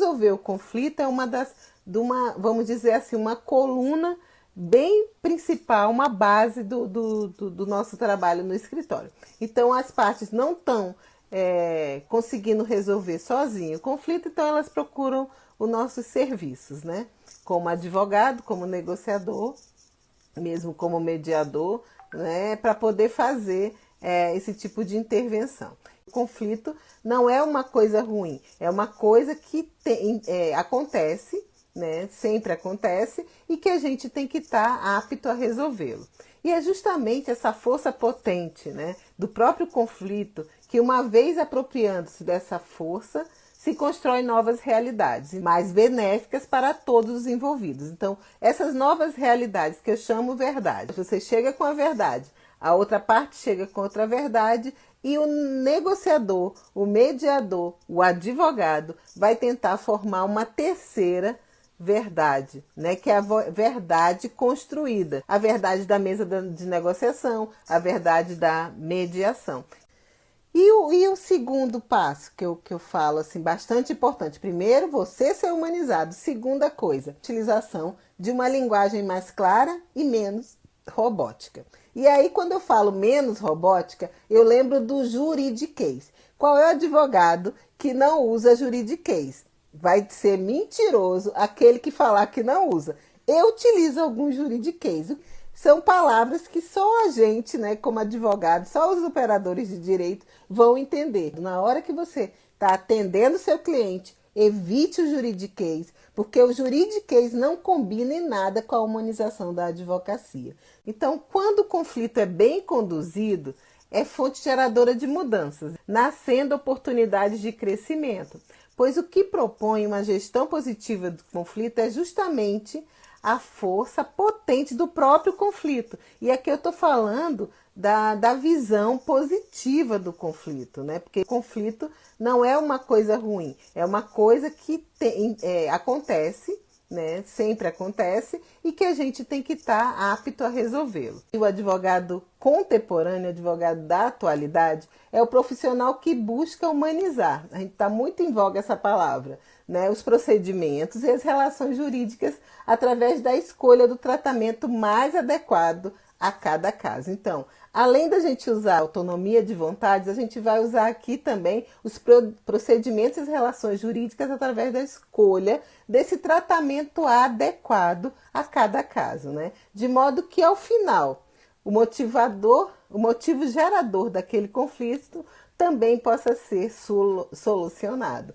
resolver o conflito é vamos dizer assim, uma coluna bem principal, uma base do nosso trabalho no escritório. Então, as partes não estão conseguindo resolver sozinho o conflito, então elas procuram os nossos serviços, né? Como advogado, como negociador, mesmo como mediador, né? Para poder fazer esse tipo de intervenção. O conflito não é uma coisa ruim, é uma coisa que acontece, né? Sempre acontece, e que a gente tem que estar apto a resolvê-lo. E é justamente essa força potente, né, do próprio conflito que, uma vez apropriando-se dessa força, se constrói novas realidades mais benéficas para todos os envolvidos. Então, essas novas realidades que eu chamo verdade, você chega com a verdade, a outra parte chega com outra verdade, e o negociador, o mediador, o advogado vai tentar formar uma terceira verdade, né? Que é a verdade construída, a verdade da mesa de negociação, a verdade da mediação. E o segundo passo que eu falo, assim, bastante importante. Primeiro, você ser humanizado. Segunda coisa, utilização de uma linguagem mais clara e menos robótica. E aí, quando eu falo menos robótica, eu lembro do juridiquês. Qual é o advogado que não usa juridiquês? Vai ser mentiroso aquele que falar que não usa. Eu utilizo alguns juridiquês. São palavras que só a gente, né, como advogado, só os operadores de direito vão entender. Na hora que você está atendendo seu cliente, evite o juridiquês, porque o juridiquês não combina em nada com a humanização da advocacia. Então, quando o conflito é bem conduzido, é fonte geradora de mudanças, nascendo oportunidades de crescimento, pois o que propõe uma gestão positiva do conflito é justamente a força potente do próprio conflito. E aqui eu estou falando da visão positiva do conflito, né? Porque o conflito não é uma coisa ruim, é uma coisa que acontece, né? Sempre acontece, e que a gente tem que estar apto a resolvê-lo. O advogado contemporâneo, o advogado da atualidade, é o profissional que busca humanizar. A gente está muito em voga essa palavra, né? Os procedimentos e as relações jurídicas através da escolha do tratamento mais adequado a cada caso. Então, além da gente usar a autonomia de vontades, a gente vai usar aqui também os procedimentos e as relações jurídicas através da escolha desse tratamento adequado a cada caso, né? De modo que, ao final, o motivo gerador daquele conflito também possa ser solucionado.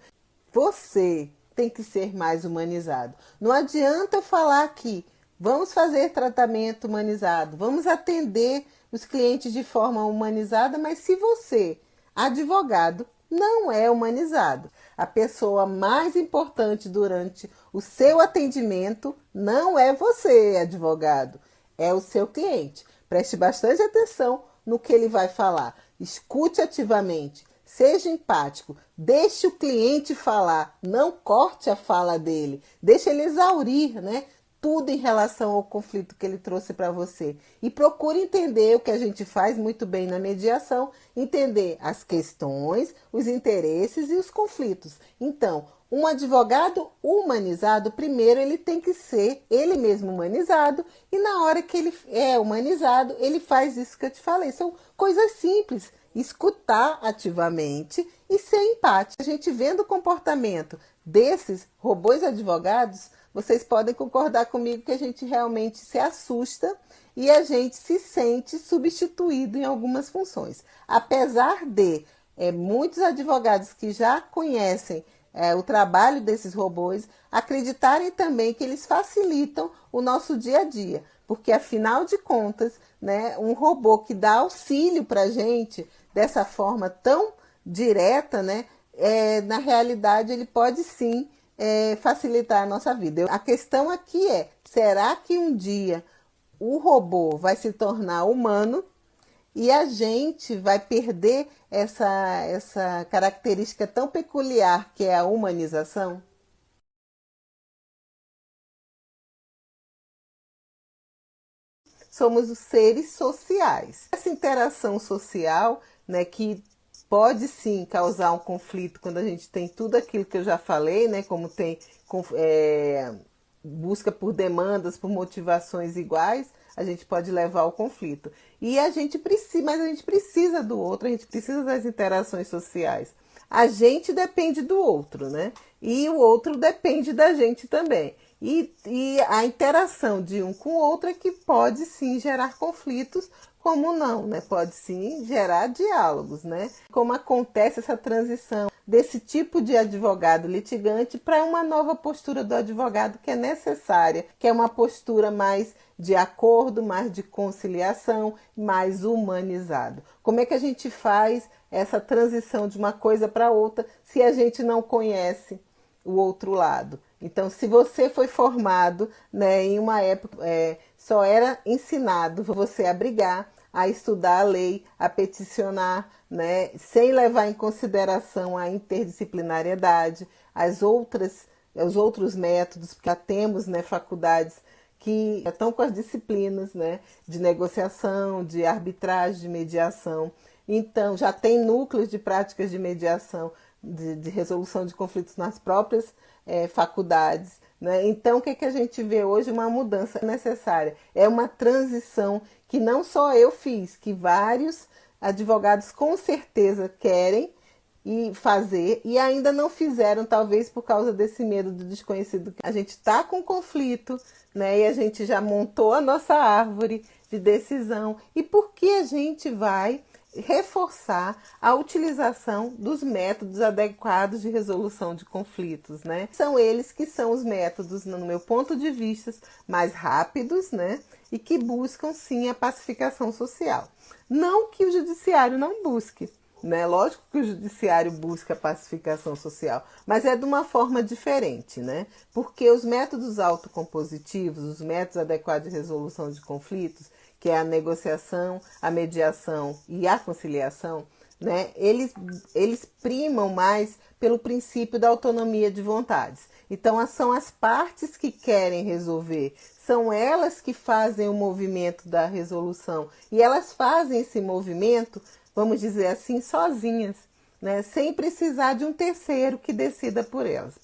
Você tem que ser mais humanizado. Não adianta eu falar aqui, vamos fazer tratamento humanizado, vamos atender os clientes de forma humanizada, mas se você, advogado, não é humanizado, a pessoa mais importante durante o seu atendimento não é você, advogado, é o seu cliente. Preste bastante atenção no que ele vai falar. Escute ativamente. Seja empático, deixe o cliente falar, não corte a fala dele, deixe ele exaurir, né, tudo em relação ao conflito que ele trouxe para você. E procure entender o que a gente faz muito bem na mediação, entender as questões, os interesses e os conflitos. Então, um advogado humanizado, primeiro ele tem que ser ele mesmo humanizado, e na hora que ele é humanizado, ele faz isso que eu te falei. São coisas simples. Escutar ativamente e ser empático. A gente vendo o comportamento desses robôs advogados, vocês podem concordar comigo que a gente realmente se assusta e a gente se sente substituído em algumas funções. Apesar de muitos advogados que já conhecem o trabalho desses robôs acreditarem também que eles facilitam o nosso dia a dia. Porque, afinal de contas, né, um robô que dá auxílio para a gente dessa forma tão direta, né, na realidade ele pode sim facilitar a nossa vida. A questão aqui é, será que um dia o robô vai se tornar humano e a gente vai perder essa característica tão peculiar que é a humanização? Somos os seres sociais. Essa interação social, né, que pode sim causar um conflito quando a gente tem tudo aquilo que eu já falei, né? Como tem busca por demandas, por motivações iguais, a gente pode levar ao conflito. E a gente precisa, mas a gente precisa do outro, a gente precisa das interações sociais. A gente depende do outro, né? E o outro depende da gente também. E a interação de um com o outro é que pode sim gerar conflitos, como não, né? Pode sim gerar diálogos, né? Como acontece essa transição desse tipo de advogado litigante para uma nova postura do advogado que é necessária, que é uma postura mais de acordo, mais de conciliação, mais humanizado. Como é que a gente faz essa transição de uma coisa para outra se a gente não conhece o outro lado? Então, se você foi formado, né, em uma época, só era ensinado você a brigar, a estudar a lei, a peticionar, né, sem levar em consideração a interdisciplinariedade, os outros métodos, porque já temos, né, faculdades que estão com as disciplinas, né, de negociação, de arbitragem, de mediação. Então, já tem núcleos de práticas de mediação, de resolução de conflitos nas próprias faculdades, né? Então, o que a gente vê hoje? Uma mudança necessária. É uma transição que não só eu fiz, que vários advogados com certeza querem fazer e ainda não fizeram, talvez por causa desse medo do desconhecido. A gente está com conflito, né? E a gente já montou a nossa árvore de decisão. E por que a gente vai reforçar a utilização dos métodos adequados de resolução de conflitos, né? São eles que são os métodos, no meu ponto de vista, mais rápidos, né? E que buscam sim a pacificação social. Não que o judiciário não busque, né? Lógico que o judiciário busca a pacificação social, mas é de uma forma diferente, né? Porque os métodos autocompositivos, os métodos adequados de resolução de conflitos, que é a negociação, a mediação e a conciliação, né? Eles primam mais pelo princípio da autonomia de vontades. Então, são as partes que querem resolver, são elas que fazem o movimento da resolução. E elas fazem esse movimento, vamos dizer assim, sozinhas, né? Sem precisar de um terceiro que decida por elas.